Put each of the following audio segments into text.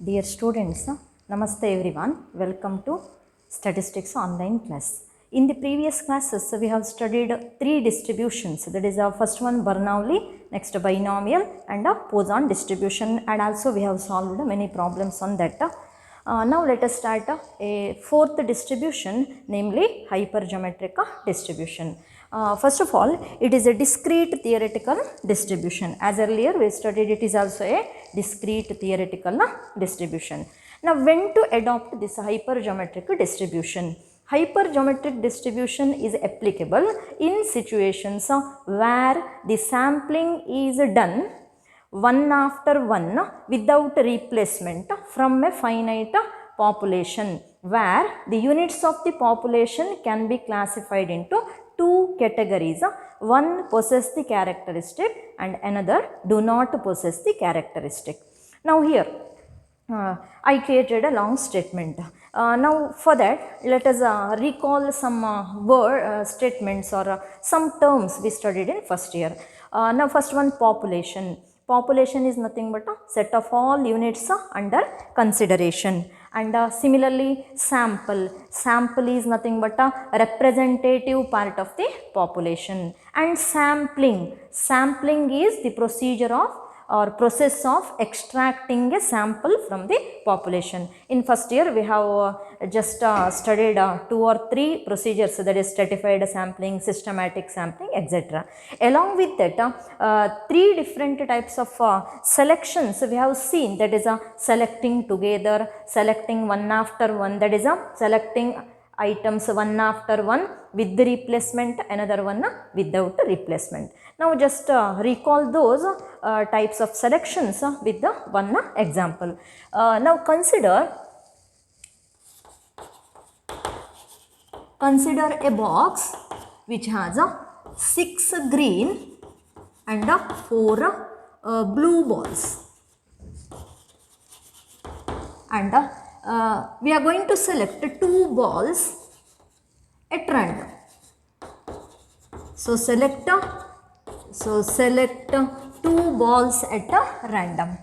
Dear students, Namaste everyone. Welcome to Statistics online class. In the previous classes, we have studied three distributions. That is, our first one Bernoulli, next binomial, and a Poisson distribution. And also we have solved many problems on that. Now let us start a fourth distribution, namely hypergeometric distribution. First of all, it is a discrete theoretical distribution. As earlier we studied, it is also a discrete theoretical distribution. Now when to adopt this hypergeometric distribution? Hypergeometric distribution is applicable in situations where the sampling is done one after one without replacement from a finite population, where the units of the population can be classified into two categories. One possess the characteristic and another do not possess the characteristic. Now here I created a long statement. Now for that, let us recall some statements or some terms we studied in first year. Now first one, population. Population is nothing but a set of all units under consideration. And similarly, sample. Sample is nothing but a representative part of the population. And sampling. Sampling is the procedure of or process of extracting a sample from the population. In first year we have just studied 2 or 3 procedures, that is stratified sampling, systematic sampling, etc. Along with that 3 different types of selections we have seen, that is selecting together, selecting one after one, that is selecting items one after one with the replacement, another one without replacement. Now just recall those types of selections with the one example. Now consider a box which has 6 green and 4 blue balls, and we are going to select 2 balls at random. So select 2 balls at random.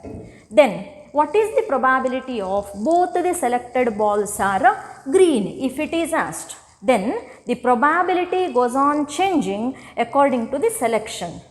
Then what is the probability of both the selected balls are green if it is asked? Then the probability goes on changing according to the selection,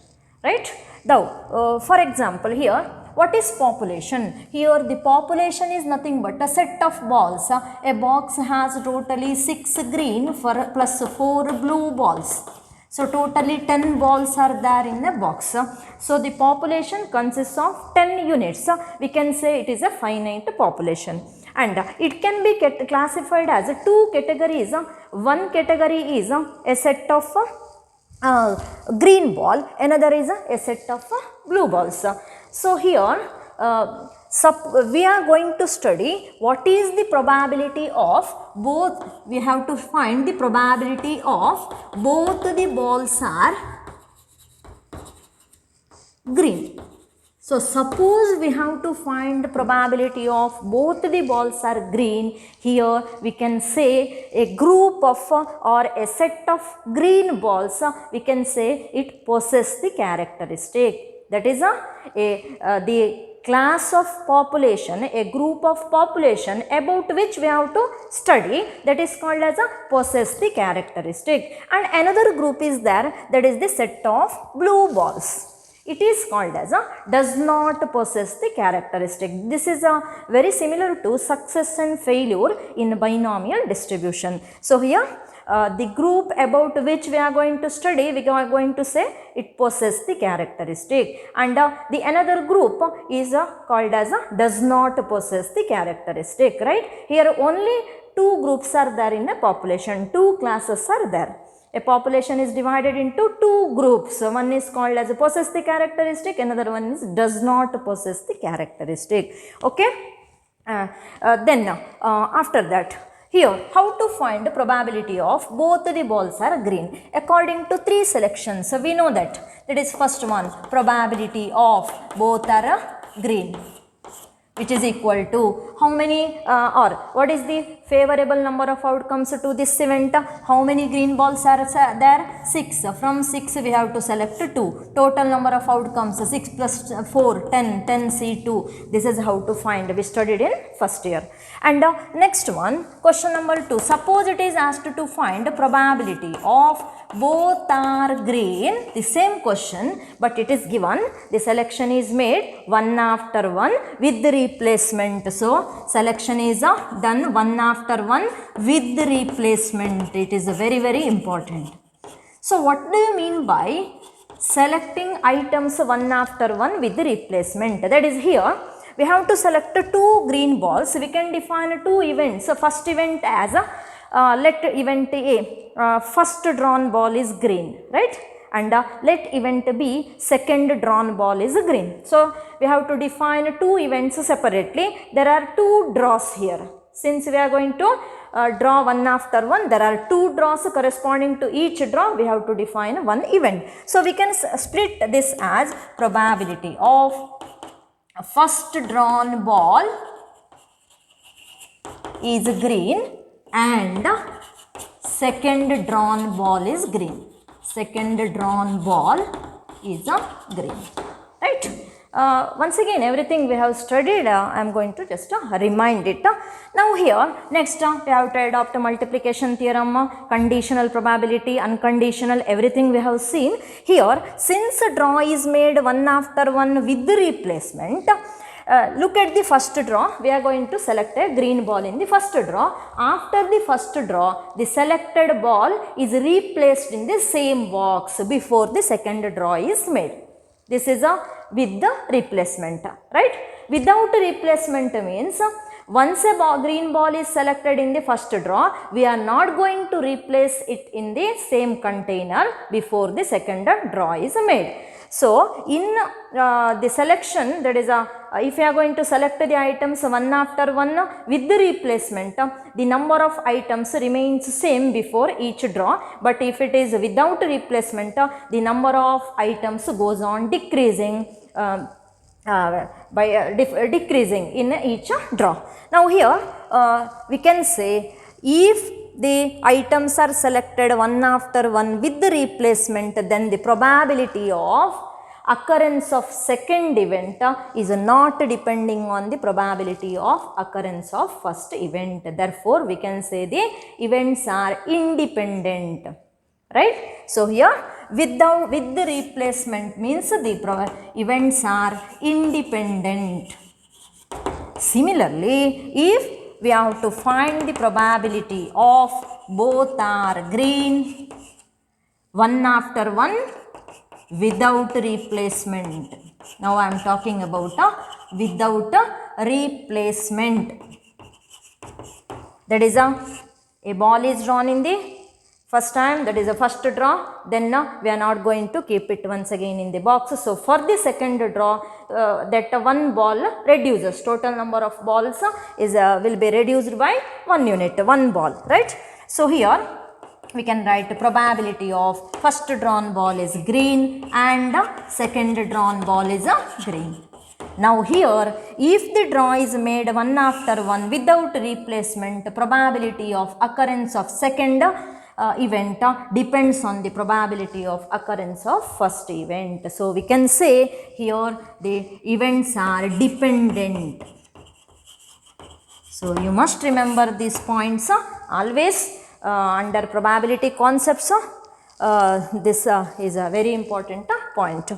right? Now for example, here what is population? Here the population is nothing but a set of balls. A box has totally 6 green plus 4 blue balls. So totally 10 balls are there in a box. So the population consists of 10 units. We can say it is a finite population. And it can be classified as 2 categories. One category is a set of green ball, another is a set of blue balls. So here we are going to study what is the probability of both. We have to find the probability of both the balls are green. So suppose we have to find the probability of both the balls are green. Here we can say a group of or a set of green balls, we can say it possesses the characteristic. That is the class of population, a group of population about which we have to study, that is called as a possess the characteristic. And another group is there, that is the set of blue balls. It is called as a does not possess the characteristic. This is very similar to success and failure in binomial distribution. So here the group about which we are going to study, we are going to say it possesses the characteristic, and the another group is called as does not possess the characteristic, right? Here only 2 groups are there in a population, 2 classes are there. A population is divided into 2 groups. One is called as possess the characteristic, another one is does not possess the characteristic. Okay. Then after that, here how to find the probability of both the balls are green? According to 3 selections, we know that is first one, probability of both are green, which is equal to how many or what is the favorable number of outcomes to this event. How many green balls are there? 6. From 6 we have to select 2. Total number of outcomes 6 plus 4, 10, 10 C2. This is how to find. We studied in first year. And next one, question number 2. Suppose it is asked to find the probability of both are green. The same question, but it is given the selection is made one after one with the replacement. So selection is done one after one with the replacement. It is very important. So what do you mean by selecting items one after one with the replacement? That is, here we have to select 2 green balls. We can define 2 events. So first event as let event A, first drawn ball is green, right? And let event B, second drawn ball is green. So we have to define 2 events separately. There are 2 draws here. Since we are going to draw one after one, there are 2 draws corresponding to each draw. We have to define one event. So we can split this as probability of first drawn ball is green and second drawn ball is green. Second drawn ball is green, right? Once again, everything we have studied, I am going to just remind it. Now here, next we have to adopt a multiplication theorem, conditional probability, unconditional, everything we have seen. Here, since a draw is made one after one with the replacement, look at the first draw. We are going to select a green ball in the first draw. After the first draw, the selected ball is replaced in the same box before the second draw is made. This is with the replacement, right? Without replacement means once a green ball is selected in the first draw, we are not going to replace it in the same container before the second draw is made. So in the selection, that is if you are going to select the items one after one with the replacement, the number of items remains same before each draw. But if it is without replacement, the number of items goes on decreasing decreasing in each draw. Now here we can say, if the items are selected one after one with the replacement, then the probability of occurrence of second event is not depending on the probability of occurrence of first event. Therefore, we can say the events are independent, right? So here with the replacement means the events are independent. Similarly, if we have to find the probability of both are green one after one without replacement. Now I am talking about without replacement. That is a ball is drawn in the first time, that is a first draw, then we are not going to keep it once again in the box. So for the second draw, that one ball reduces, total number of balls is will be reduced by 1 unit, 1 ball, right? So here we can write probability of first drawn ball is green and second drawn ball is green. Now here, if the draw is made one after one without replacement, probability of occurrence of second event depends on the probability of occurrence of first event. So we can say here the events are dependent. So you must remember these points always under probability concepts. This is a very important point.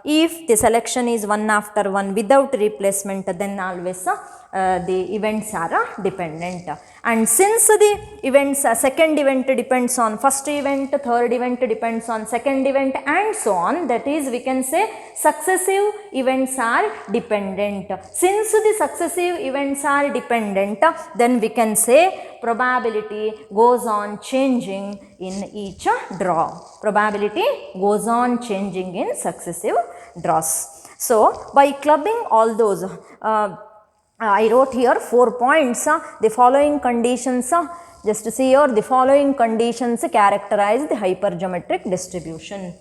If the selection is one after one without replacement, then always the events are dependent. And since the events, second event depends on first event, third event depends on second event, and so on, that is, we can say successive events are dependent. Since the successive events are dependent, then we can say probability goes on changing in each draw. Probability goes on changing in successive draws. So by clubbing all those, I wrote here 4 points. The following conditions, just see here, the following conditions characterize the hypergeometric distribution.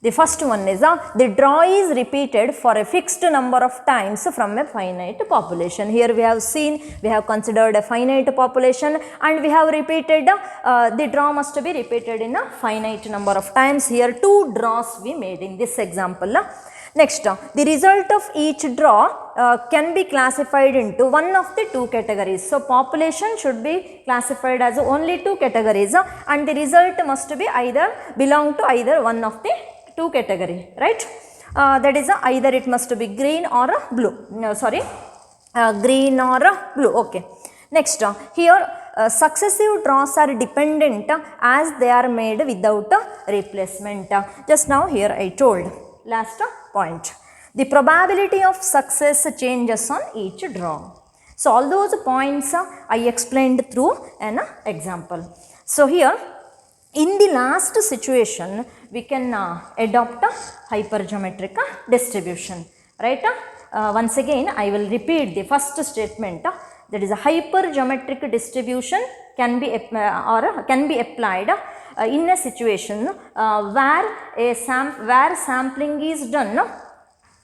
The first one is the draw is repeated for a fixed number of times from a finite population. Here we have seen, we have considered a finite population and we have repeated the draw must be repeated in a finite number of times. Here 2 draws we made in this example. Next, the result of each draw can be classified into one of the 2 categories. So, population should be classified as only 2 categories and the result must be either belong to either one of the 2 category, right? That is either it must be green or blue. No, sorry, green or blue. Okay. Next, here successive draws are dependent as they are made without replacement. Just now here I told. Last point, the probability of success changes on each draw. So, all those points I explained through an example. So, here in the last situation we can adopt a hypergeometric distribution, right? Once again I will repeat the first statement, that is a hypergeometric distribution can be applied in a situation where sampling is done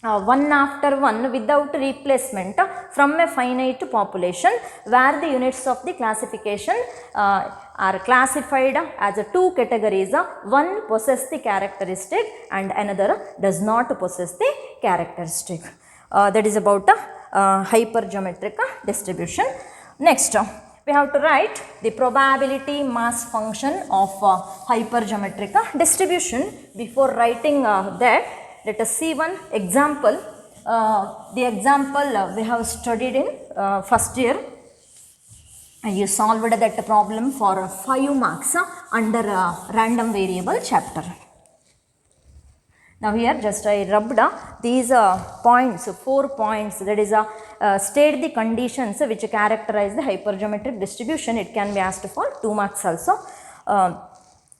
one after one without replacement from a finite population, where the units of the classification are classified as 2 categories. One possess the characteristic and another does not possess the characteristic. That is about hypergeometric distribution. Next, we have to write the probability mass function of hypergeometric distribution. Before writing that, let us see one example. The example we have studied in first year. You solved that problem for 5 marks under random variable chapter. Now here just I rubbed these points, 4 points, that is state the conditions which characterize the hypergeometric distribution. It can be asked for 2 marks also.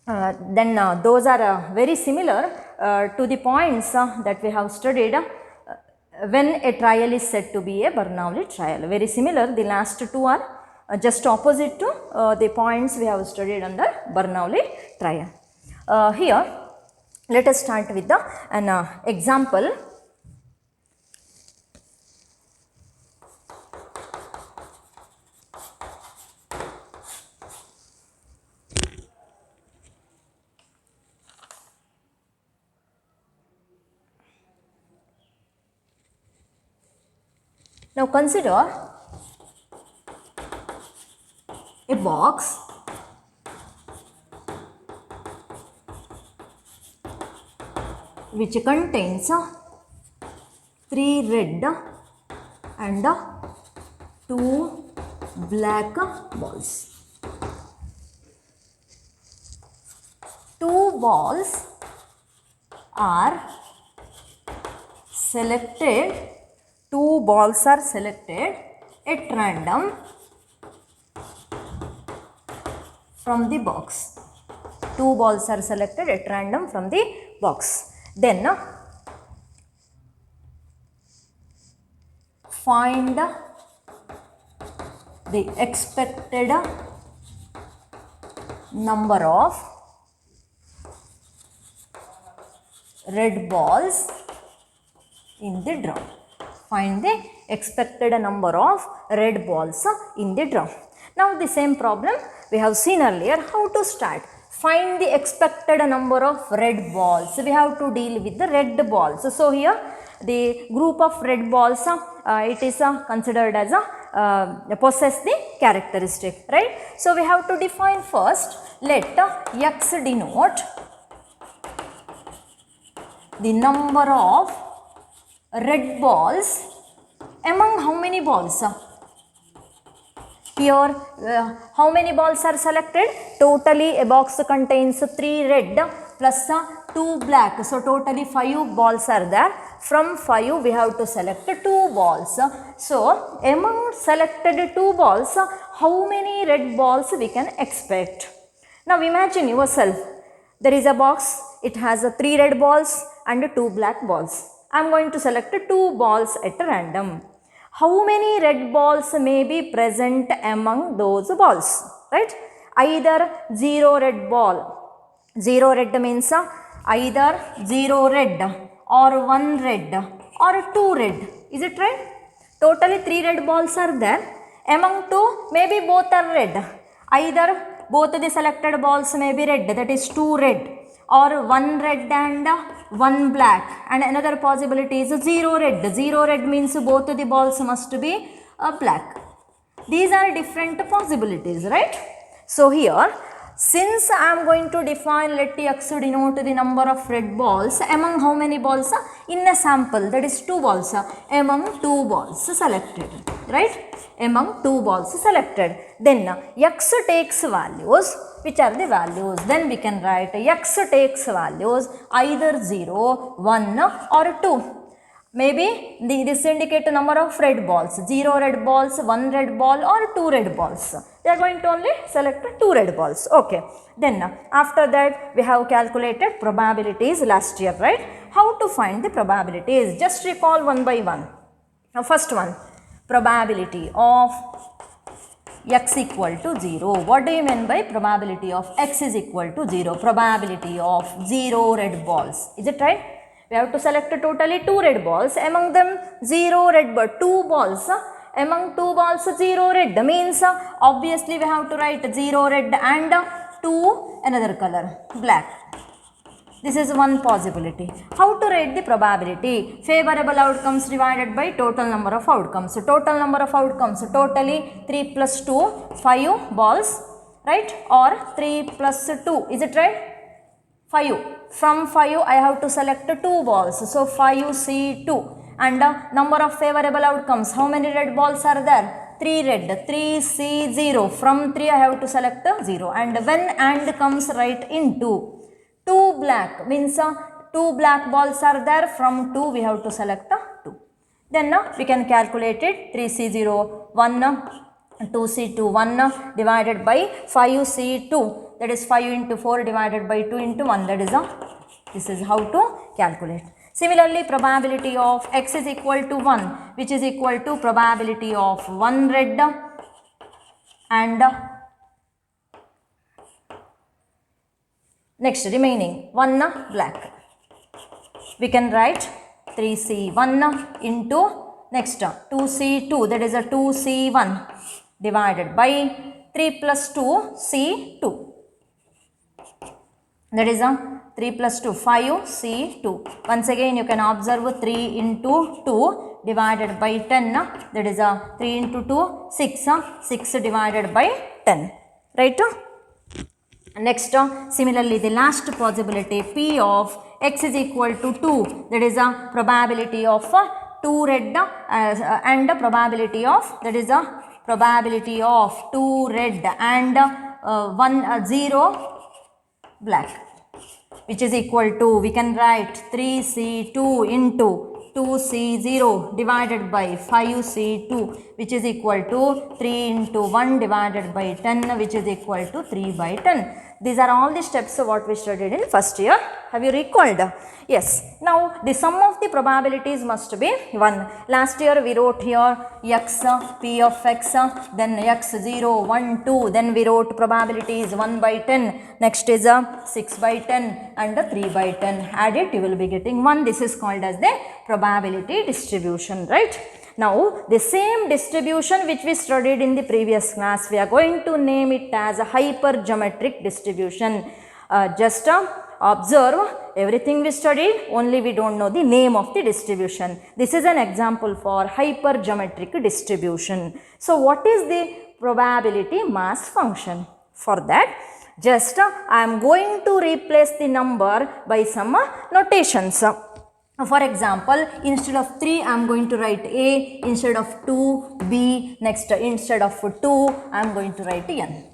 Then those are very similar to the points that we have studied when a trial is said to be a Bernoulli trial. Very similar, the last 2 are just opposite to the points we have studied under Bernoulli trial. Here let us start with an example. Now consider a box which contains 3 red and 2 black balls. 2 balls are selected, 2 balls are selected at random from the box. 2 balls are selected at random from the box. Then find the expected number of red balls in the draw. Find the expected number of red balls in the draw. Now the same problem we have seen earlier. How to start? Find the expected number of red balls. We have to deal with the red balls. So here the group of red balls, it is considered as possess the characteristic, right? So we have to define first. Let x denote the number of red balls among how many balls? Here how many balls are selected? Totally a box contains 3 red plus 2 black. So totally 5 balls are there. From 5 we have to select 2 balls. So among selected 2 balls, how many red balls we can expect? Now imagine yourself, there is a box, it has 3 red balls and 2 black balls. I am going to select 2 balls at random. How many red balls may be present among those balls, right? Either 0 red ball. 0 red means either 0 red or 1 red or 2 red. Is it right? Totally 3 red balls are there. Among 2, maybe both are red. Either both the selected balls may be red, that is 2 red, or 1 red and 1 black, and another possibility is 0 red. 0 red means both the balls must be black. These are different possibilities, right? So here, since I am going to define, let x denote the number of red balls among how many balls? In a sample, that is 2 balls, among 2 balls selected, right? Among 2 balls selected. Then x takes values. Which are the values? Then we can write x takes values either 0, 1 or 2. Maybe this indicates number of red balls, 0 red balls, 1 red ball or 2 red balls. We are going to only select 2 red balls. Okay. Then after that we have calculated probabilities last year, right? How to find the probabilities? Just recall one by one. Now first one, probability of x equal to 0. What do you mean by probability of x is equal to 0? Probability of 0 red balls. Is it right? We have to select totally 2 red balls. Among them 0 red ball, 2 balls. Among 2 balls 0 red means obviously we have to write 0 red and 2 another color black. This is one possibility. How to rate the probability? Favorable outcomes divided by total number of outcomes. So total number of outcomes, totally 3 plus 2, 5 balls, right? Or 3 plus 2, is it right? 5. From 5 I have to select 2 balls. So 5C2. And number of favorable outcomes, how many red balls are there? 3 red, 3C0. From 3 I have to select 0. And when and comes right into 2 black means 2 black balls are there. From 2 we have to select 2. Then we can calculate it. 3C0 1, 2C2 1 divided by 5C2, that is 5 into 4 divided by 2 into 1, that is this is how to calculate. Similarly, probability of x is equal to 1, which is equal to probability of 1 red and next remaining 1 black. We can write 3C1 into next 2C2, that is a 2C1 divided by 3 plus 2 C2, that is a 3 plus 2 5 C2. Once again you can observe 3 into 2 divided by 10, that is a 3 into 2 6 divided by 10, right? Next, similarly the last possibility, P of x is equal to 2, that is a probability of 2 red and probability of, that is a probability of 2 red and 0 black, which is equal to, we can write 3C2 into 2C0 divided by 5C2, which is equal to 3 into 1 divided by 10, which is equal to 3 by 10. These are all the steps of what we studied in first year. Have you recalled? Yes. Now the sum of the probabilities must be 1. Last year we wrote here x, p of x, then x 0, 1, 2, then we wrote probabilities 1 by 10, next is 6 by 10 and 3 by 10. Add it, you will be getting 1. This is called as the probability distribution, right? Now the same distribution which we studied in the previous class, we are going to name it as a hypergeometric distribution. Just observe everything we studied, only we don't know the name of the distribution. This is an example for hypergeometric distribution. So what is the probability mass function? For that, just I am going to replace the number by some notations. For example, instead of 3 I am going to write A, instead of 2 B, next instead of 2 I am going to write N.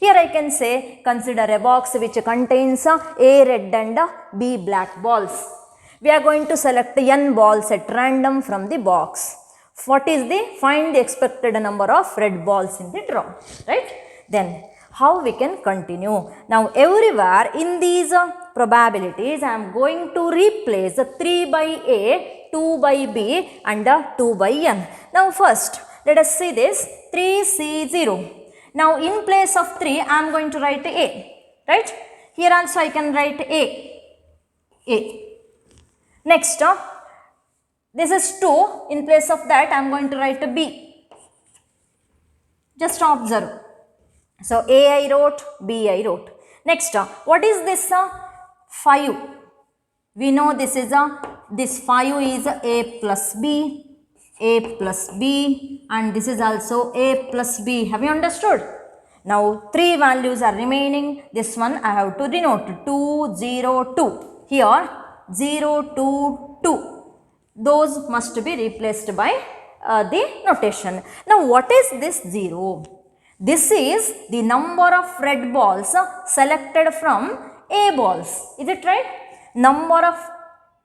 Here I can say, consider a box which contains A red and B black balls. We are going to select N balls at random from the box. What is the, find the expected number of red balls in the draw, right? Then how we can continue? Now everywhere in these probabilities I am going to replace 3 by A, 2 by B and 2 by N. Now first let us see this 3C0. Now in place of 3 I am going to write A, right? Here also I can write A. A. Next, this is 2. In place of that, I am going to write B. Just observe. So, A I wrote, B I wrote. Next, what is this? 5. We know this is this 5 is A plus B, and this is also A plus B. Have you understood? Now, 3 values are remaining. This one I have to denote 2, 0, 2. Here 0, 2, 2. Those must be replaced by the notation. Now, what is this 0? This is the number of red balls selected from A balls. Is it right? Number of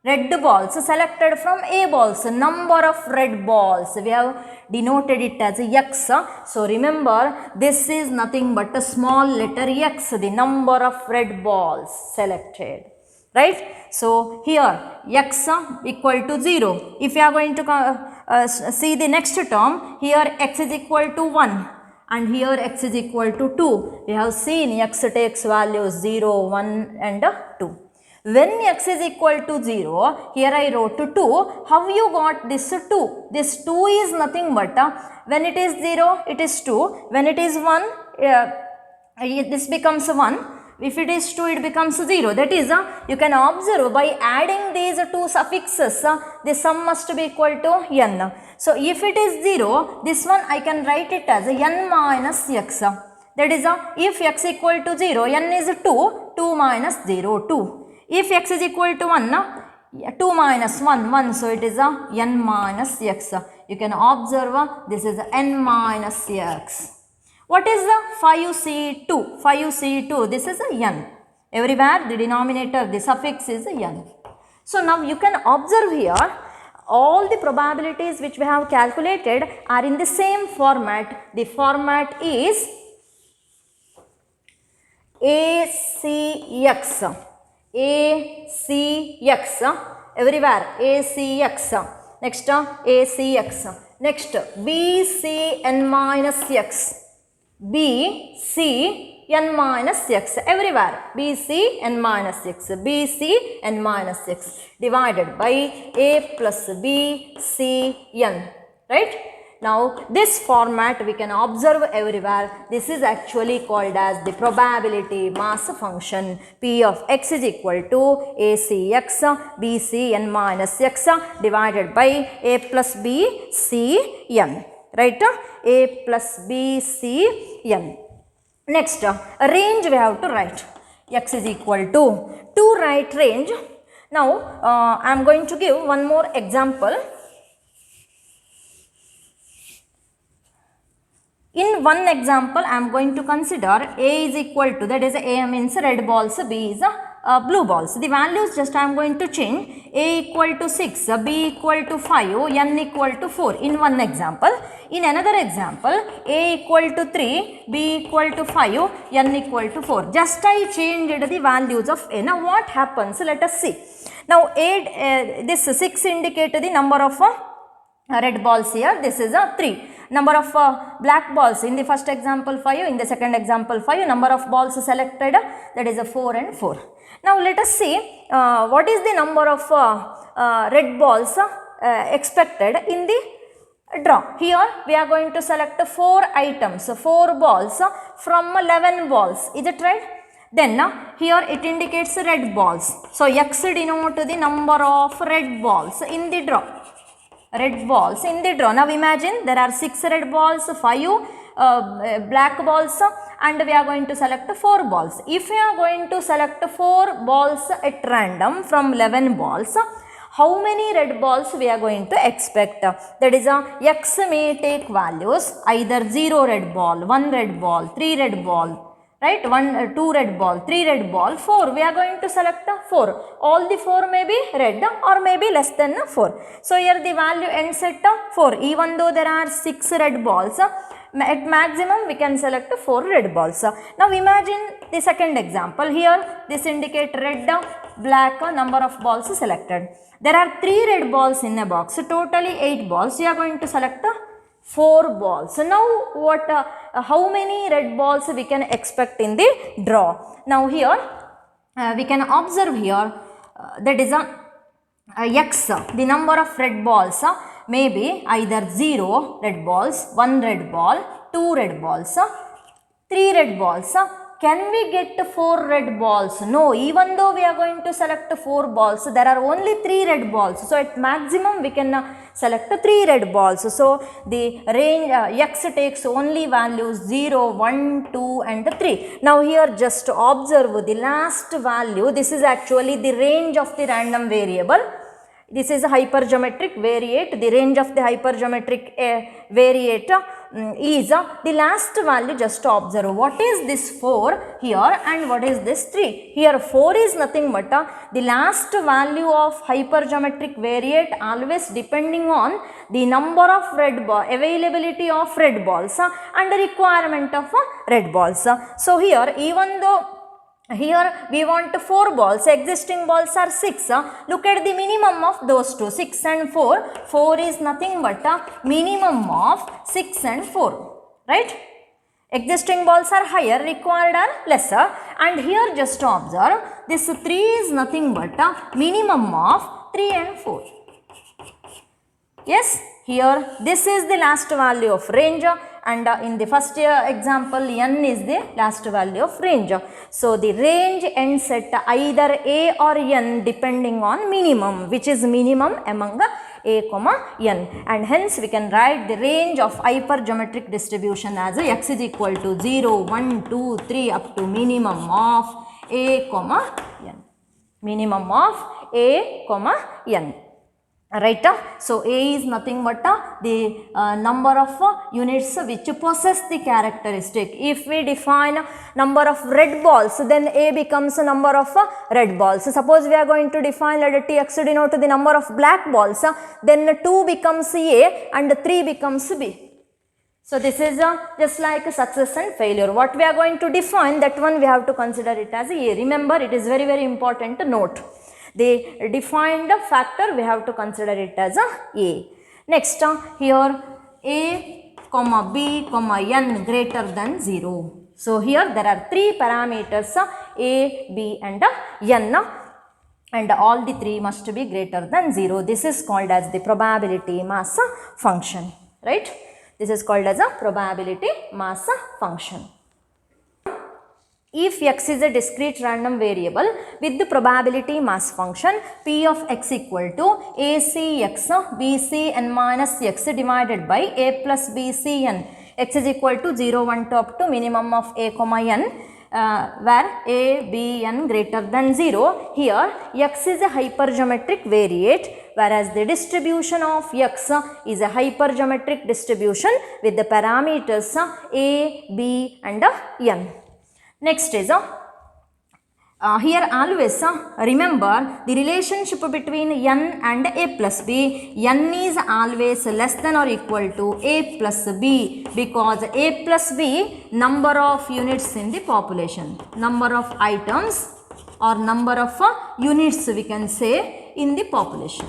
red balls selected from A balls. Number of red balls. We have denoted it as X. So, remember, this is nothing but a small letter X, the number of red balls selected. Right? So, here X equal to 0. If you are going to see the next term, here X is equal to 1. And here X is equal to 2. We have seen X takes values 0, 1 and 2. When X is equal to 0, here I wrote 2. How you got this 2? This 2 is nothing but, when it is 0, it is 2. When it is 1, this becomes 1. If it is 2, it becomes 0. That is, you can observe by adding these two suffixes, the sum must be equal to n. So, if it is 0, this one I can write it as n minus x. That is, if x equal to 0, n is 2, 2 minus 0, 2. If x is equal to 1, 2 minus 1, 1. So, it is n minus x. You can observe this is n minus x. What is the 5C2? 5C2, this is a n. Everywhere the denominator, the suffix is a n. So, now you can observe here, all the probabilities which we have calculated are in the same format. The format is ACX. ACX. Everywhere ACX. Next ACX. Next BCN minus x. B, C, n minus x, everywhere, B, C, n minus x, B, C, n minus x, divided by A plus B, C, n, right? Now, this format we can observe everywhere. This is actually called as the probability mass function. P of x is equal to ACX, BC, n minus x, divided by A plus B, C, n. Right? A plus B, C, n. Next, a range we have to write. X is equal to write range. Now, I am going to give one more example. In one example, I am going to consider A is equal to, that is A means red balls, B is blue balls. The values just I am going to change. A equal to 6, B equal to 5, n equal to 4 in one example. In another example, A equal to 3, B equal to 5, n equal to 4. Just I changed the values of A. Now, what happens? Let us see. Now, this 6 indicates the number of red balls here. This is 3. Number of black balls in the first example 5, in the second example 5, number of balls selected, that is 4 and 4. Now, let us see what is the number of red balls expected in the draw. Here we are going to select 4 items, 4 balls from 11 balls. Is it right? Then here it indicates red balls. So, X denotes the number of red balls in the draw. Red balls in the draw. Now, imagine there are 6 red balls, 5 black balls, and we are going to select 4 balls. If we are going to select 4 balls at random from 11 balls, how many red balls we are going to expect? That is, X may take values either 0 red ball, 1 red ball, 3 red ball, right? 2 red ball, 3 red ball, 4. We are going to select 4. All the 4 may be red or maybe less than 4. So, here the value ends at 4. Even though there are 6 red balls, at maximum we can select 4 red balls. Now, imagine the second example. Here this indicates red, black, number of balls selected. There are 3 red balls in a box. So, totally 8 balls. You are going to select 4 balls. So, now what? How many red balls we can expect in the draw? Now, here we can observe here that is x, the number of red balls may be either 0 red balls, 1 red ball, 2 red balls, 3 red balls. Can we get 4 red balls? No, even though we are going to select 4 balls, there are only 3 red balls. So at maximum we can select 3 red balls. So the range x takes only values 0, 1, 2 and 3. Now here just observe the last value. This is actually the range of the random variable. This is a hypergeometric variate. The range of the hypergeometric variate is the last value. Just observe what is this 4 here and what is this 3. Here 4 is nothing but the last value of hypergeometric variate, always depending on the number of red ball, availability of red balls and the requirement of red balls. So here, even though here we want 4 balls, existing balls are 6. Look at the minimum of those two, 6 and 4. 4 is nothing but a minimum of 6 and 4, right? Existing balls are higher, required are lesser. And here just observe, this 3 is nothing but a minimum of 3 and 4. Yes, here this is the last value of range. And in the first example, n is the last value of range. So the range ends at either a or n depending on minimum, which is minimum among a comma n, and hence we can write the range of hypergeometric distribution as x is equal to 0, 1, 2, 3 up to minimum of a comma n. Minimum of a comma n. Right, so a is nothing but the number of units which possess the characteristic. If we define number of red balls, then a becomes a number of red balls. Suppose we are going to define, let x denote the number of black balls, then 2 becomes a and 3 becomes b. So this is just like success and failure. What we are going to define, that one we have to consider it as a. Remember, it is very, very important to note. The defined factor we have to consider it as a. Next here a comma b comma n greater than 0. So here there are 3 parameters a, b and n, and all the 3 must be greater than 0. This is called as the probability mass function, right? This is called as a probability mass function. If x is a discrete random variable with the probability mass function p of x equal to acx bcn minus x divided by a plus bcn, x is equal to 0, 1 to up to minimum of a comma n, where a, b, n greater than 0. Here x is a hypergeometric variate, whereas the distribution of x is a hypergeometric distribution with the parameters a, b and n. Next is here always remember the relationship between n and a plus b. N is always less than or equal to a plus b, because a plus b number of units in the population, number of items or number of units we can say in the population,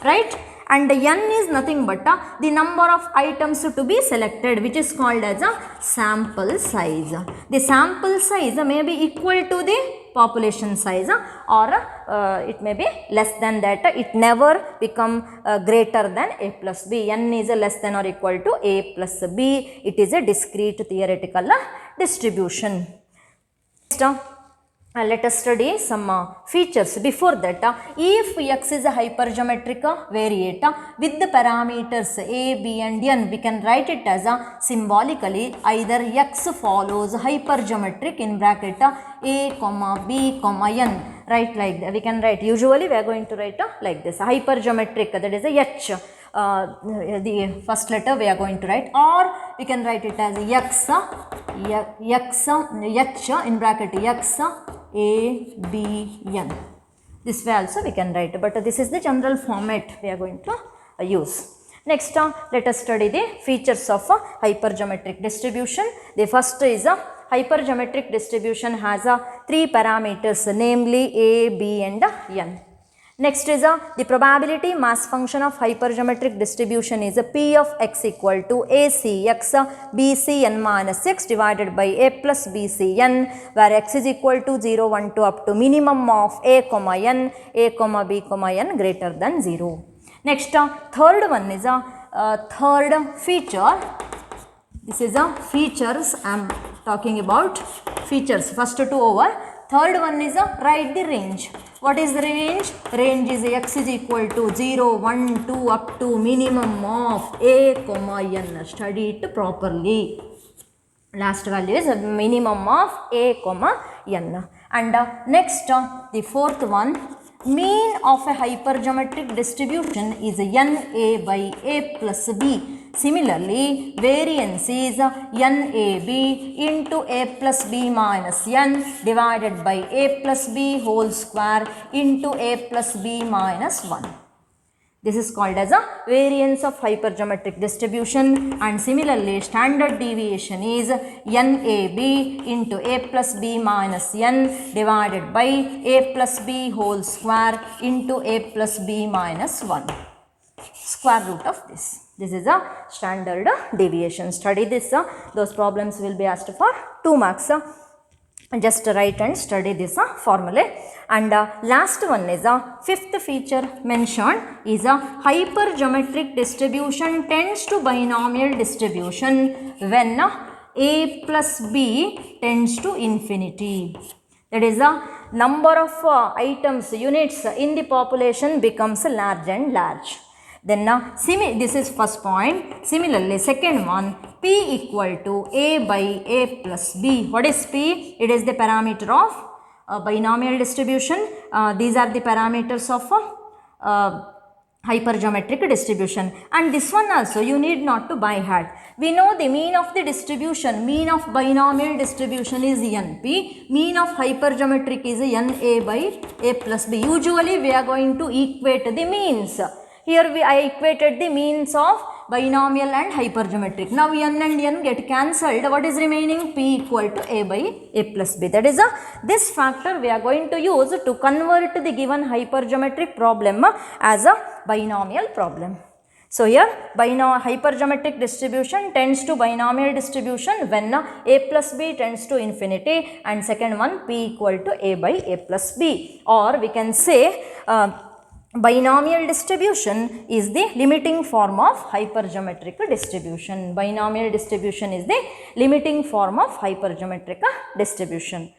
right? And n is nothing but the number of items to be selected, which is called as a sample size. The sample size may be equal to the population size or it may be less than that. It never become greater than a plus b. N is less than or equal to a plus b. It is a discrete theoretical distribution. Next, let us study some features. Before that, if x is a hypergeometric variate with the parameters a, b and n, we can write it as symbolically either x follows hypergeometric in bracket a comma b comma n, right? Like that we can write. Usually we are going to write like this, hypergeometric, that is a h. The first letter we are going to write, or we can write it as x h in bracket x a, b, n. This way also we can write, but this is the general format we are going to use. Next, let us study the features of a hypergeometric distribution. The first is a hypergeometric distribution has 3 parameters, namely a, b and n. Next is the probability mass function of hypergeometric distribution is P of x equal to ACx BCn minus x divided by A plus BCn, where x is equal to 0, 1, 2 up to minimum of A comma n, A comma B comma n greater than 0. Next, third one is a third feature. This is a features. I am talking about features. First two over. Third one is a write the range. What is the range? Range is x is equal to 0, 1, 2 up to minimum of A comma n. Study it properly. Last value is a minimum of A comma n. And next, the fourth one, mean of a hypergeometric distribution is NA by A plus B. Similarly, variance is NAB into A plus B minus n divided by A plus B whole square into A plus B minus 1. This is called as a variance of hypergeometric distribution, and similarly standard deviation is NAB into A plus B minus n divided by A plus B whole square into A plus B minus 1. Square root of this. This is a standard deviation. Study this. Those problems will be asked for 2 marks. Just write and study this formula. And last one is fifth feature mentioned is a hypergeometric distribution tends to binomial distribution when A plus B tends to infinity. That is a number of items, units in the population becomes large and large. Then this is first point. Similarly, second one, P equal to A by A plus B. What is P? It is the parameter of binomial distribution. These are the parameters of hypergeometric distribution. And this one also you need not to by heart. We know the mean of the distribution, mean of binomial distribution is NP, mean of hypergeometric is NA by A plus B. Usually we are going to equate the means. Here I equated the means of binomial and hypergeometric. Now n and n get cancelled. What is remaining? P equal to A by A plus B. That is this factor we are going to use to convert the given hypergeometric problem as a binomial problem. So here hypergeometric distribution tends to binomial distribution when A plus B tends to infinity, and second one P equal to A by A plus B, or we can say binomial distribution is the limiting form of hypergeometric distribution. Binomial distribution is the limiting form of hypergeometric distribution.